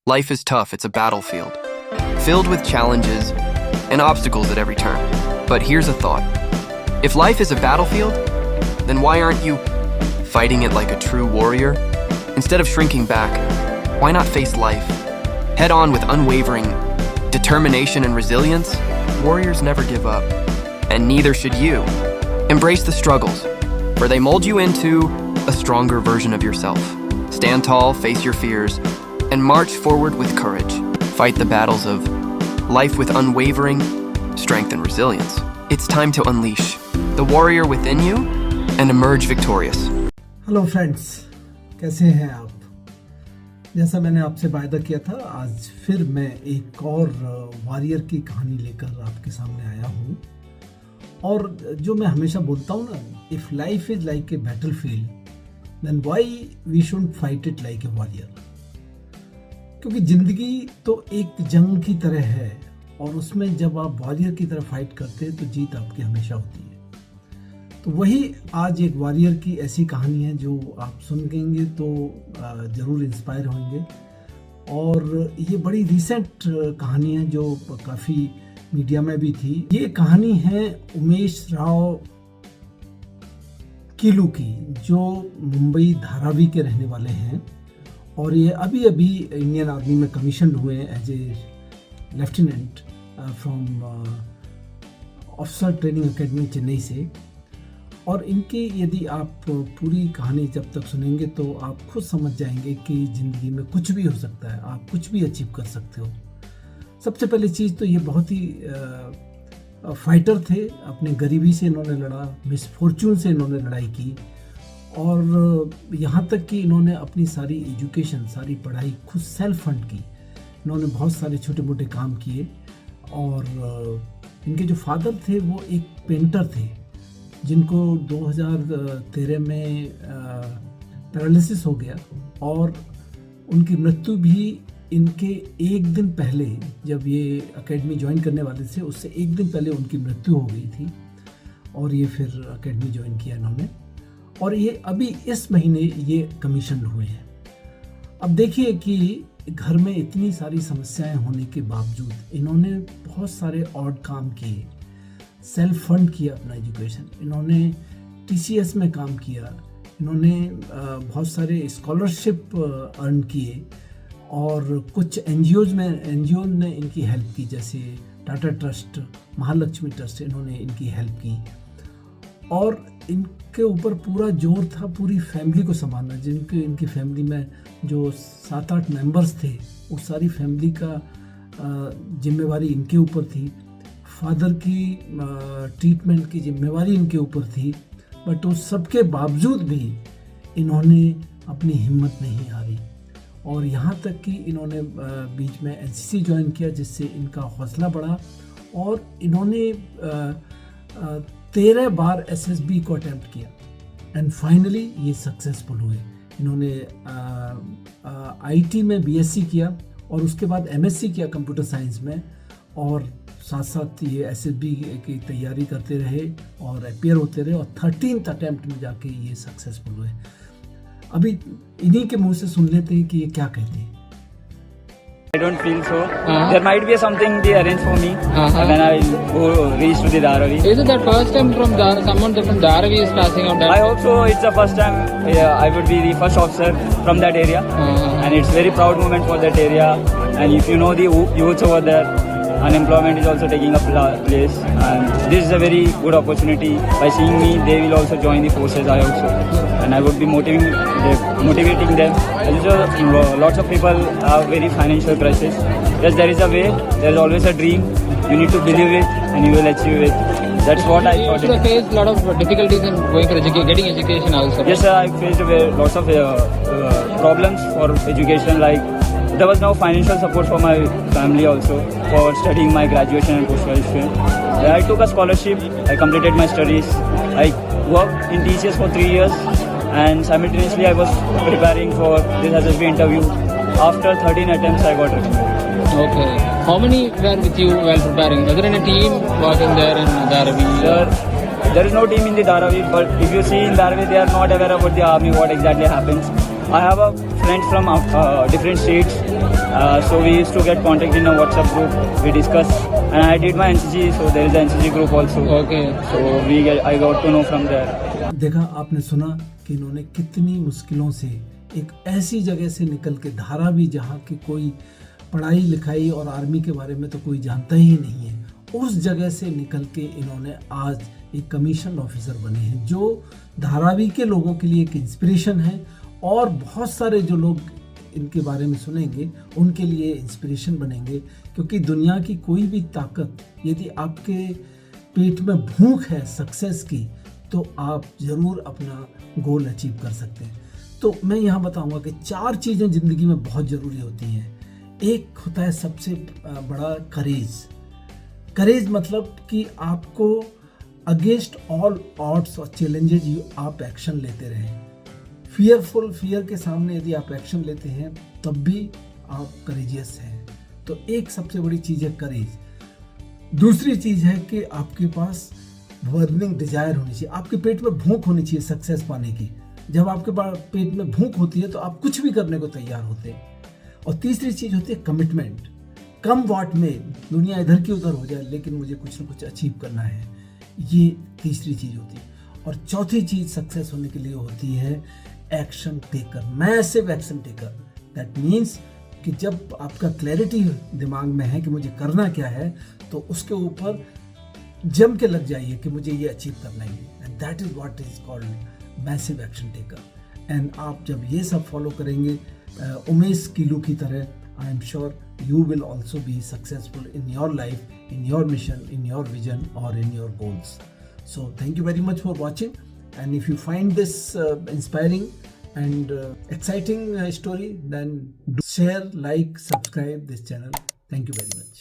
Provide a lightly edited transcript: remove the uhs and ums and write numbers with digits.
Life is tough, it's a battlefield, filled with challenges and obstacles at every turn. But here's a thought. If life is a battlefield, then why aren't you fighting it like a true warrior? Instead of shrinking back, why not face life head on with unwavering determination and resilience? Warriors never give up, and neither should you. Embrace the struggles, for they mold you into a stronger version of yourself. Stand tall, face your fears, and march forward with courage. Fight the battles of life with unwavering strength and resilience. It's time to unleash the warrior within you and emerge victorious. Hello friends, कैसे हैं आप? जैसा मैंने आपसे वायदा किया था, आज फिर मैं एक और वॉरियर की कहानी लेकर आपके सामने आया हूँ। और जो मैं हमेशा बोलता हूँ ना, if life is like a battlefield then why we should fight it like a warrior. क्योंकि ज़िंदगी तो एक जंग की तरह है, और उसमें जब आप वॉरियर की तरह फाइट करते हैं तो जीत आपकी हमेशा होती है। तो वही आज एक वॉरियर की ऐसी कहानी है जो आप सुनेंगे तो ज़रूर इंस्पायर होंगे। और ये बड़ी रिसेंट कहानी है जो काफ़ी मीडिया में भी थी। ये कहानी है उमेश राव किलू की, जो मुंबई धारावी के रहने वाले हैं, और ये अभी अभी इंडियन आर्मी में कमीशन हुए हैं as a lieutenant from officer training academy Chennai से। और इनकी यदि आप पूरी कहानी जब तक सुनेंगे तो आप खुद समझ जाएंगे कि ज़िंदगी में कुछ भी हो सकता है, आप कुछ भी अचीव कर सकते हो। सबसे पहली चीज़ तो ये बहुत ही फाइटर थे। अपनी गरीबी से इन्होंने लड़ा, मिसफॉर्चून से इन्होंने लड़ाई की, और यहाँ तक कि इन्होंने अपनी सारी एजुकेशन, सारी पढ़ाई खुद सेल्फ फंड की। इन्होंने बहुत सारे छोटे मोटे काम किए। और इनके जो फादर थे वो एक पेंटर थे, जिनको 2013 में पैरालिसिस हो गया, और उनकी मृत्यु भी इनके एक दिन पहले, जब ये एकेडमी ज्वाइन करने वाले थे उससे एक दिन पहले उनकी मृत्यु हो गई थी। और ये फिर एकेडमी ज्वाइन किया इन्होंने, और ये अभी इस महीने ये कमीशन हुए हैं। अब देखिए कि घर में इतनी सारी समस्याएं होने के बावजूद इन्होंने बहुत सारे ऑड काम किए, सेल्फ फंड किया अपना एजुकेशन, इन्होंने TCS में काम किया, इन्होंने बहुत सारे स्कॉलरशिप अर्न किए, और कुछ एनजीओ ने इनकी हेल्प की, जैसे टाटा ट्रस्ट, महालक्ष्मी ट्रस्ट, इन्होंने इनकी हेल्प की। और इनके ऊपर पूरा जोर था पूरी फैमिली को संभालना। इनकी फैमिली में जो 7-8 मेंबर्स थे, वो सारी फैमिली का जिम्मेवारी इनके ऊपर थी। फादर की ट्रीटमेंट की जिम्मेवारी इनके ऊपर थी। बट उस सबके बावजूद भी इन्होंने अपनी हिम्मत नहीं हारी, और यहाँ तक कि इन्होंने बीच में NCC ज्वाइन किया, जिससे इनका हौसला बढ़ा, और इन्होंने 13 बार SSB को अटैम्प्ट किया, एंड फाइनली ये सक्सेसफुल हुए। इन्होंने IT में BSc किया, और उसके बाद MSc किया कंप्यूटर साइंस में, और साथ साथ ये SSB की तैयारी करते रहे और अपीयर होते रहे, और 13th अटैम्प्ट में जाके ये सक्सेसफुल हुए। अभी इन्हीं के मुंह से सुन लेते हैं कि ये क्या कहते हैं। I don't feel so. There might be something they arrange for me when I go reach to the Dharavi. Is it the first time from someone from Dharavi is passing out? I hope so. It's the first time I would be the first officer from that area, and it's very proud moment for that area. And if you know the youths over there, unemployment is also taking a place, and this is a very good opportunity. By seeing me, they will also join the forces. I also, and I would be motivating them. Also, lots of people have very financial crisis. Yes, there is a way. There is always a dream. You need to believe it, and you will achieve it. That's what I thought. You faced a lot of difficulties in going for getting education also. Yes, sir. I faced lots of problems for education, like. There was no financial support for my family also for studying my graduation and post-graduation. I took a scholarship. I completed my studies. I worked in TCS for 3 years, and simultaneously I was preparing for this SSB interview. After 13 attempts, I got recommended. Okay. How many were with you while preparing? Was there any team working there in Dharavi? Sir, there is no team in the Dharavi, but if you see in Dharavi, they are not aware about the army, what exactly happens. I have a friends from different states. So we used to get contact in a WhatsApp group. We discuss, and I did my NCG, so there is an NCG group also. Okay. So I got to know from there. देखा आपने सुना कि इन्होंने कितनी मुश्किलों से एक ऐसी जगह से निकल के, धारावी जहाँ की कोई पढ़ाई लिखाई और आर्मी के बारे में तो कोई जानता ही नहीं है, उस जगह से निकल के इन्होंने आज एक कमीशन ऑफिसर बने हैं, जो धारावी के लोगों के लिए एक इंस्पिरेशन है, और बहुत सारे जो लोग इनके बारे में सुनेंगे उनके लिए इंस्पिरेशन बनेंगे। क्योंकि दुनिया की कोई भी ताकत, यदि आपके पेट में भूख है सक्सेस की, तो आप ज़रूर अपना गोल अचीव कर सकते हैं। तो मैं यहाँ बताऊँगा कि 4 चीज़ें ज़िंदगी में बहुत ज़रूरी होती हैं। एक होता है सबसे बड़ा करेज। करेज मतलब कि आपको अगेंस्ट ऑल ऑड्स और चैलेंजेज आप एक्शन लेते रहें। फियर के सामने यदि आप एक्शन लेते हैं तब भी आप करेजियस हैं। तो एक सबसे बड़ी चीज़ है करेज। दूसरी चीज़ है कि आपके पास बर्निंग डिजायर होनी चाहिए, आपके पेट में भूख होनी चाहिए सक्सेस पाने की। जब आपके पेट में भूख होती है तो आप कुछ भी करने को तैयार होते हैं। और तीसरी चीज़ होती है कमिटमेंट। कम वाट में दुनिया इधर की उधर हो जाए, लेकिन मुझे कुछ ना कुछ अचीव करना है, ये तीसरी चीज़ होती है। और चौथी चीज़ सक्सेस होने के लिए होती है action taker, massive action taker. That means कि जब आपका क्लैरिटी दिमाग में है कि मुझे करना क्या है, तो उसके ऊपर जम के लग जाइए कि मुझे ये अचीव करना है। And that is what is called massive action taker. And आप जब ये सब फॉलो करेंगे उमेश कीलू की तरह, I am sure you will also be successful in your life, in your mission, in your vision, or in your goals. So thank you very much for watching, and if you find this inspiring and exciting story, then do share, like, subscribe this channel. Thank you very much.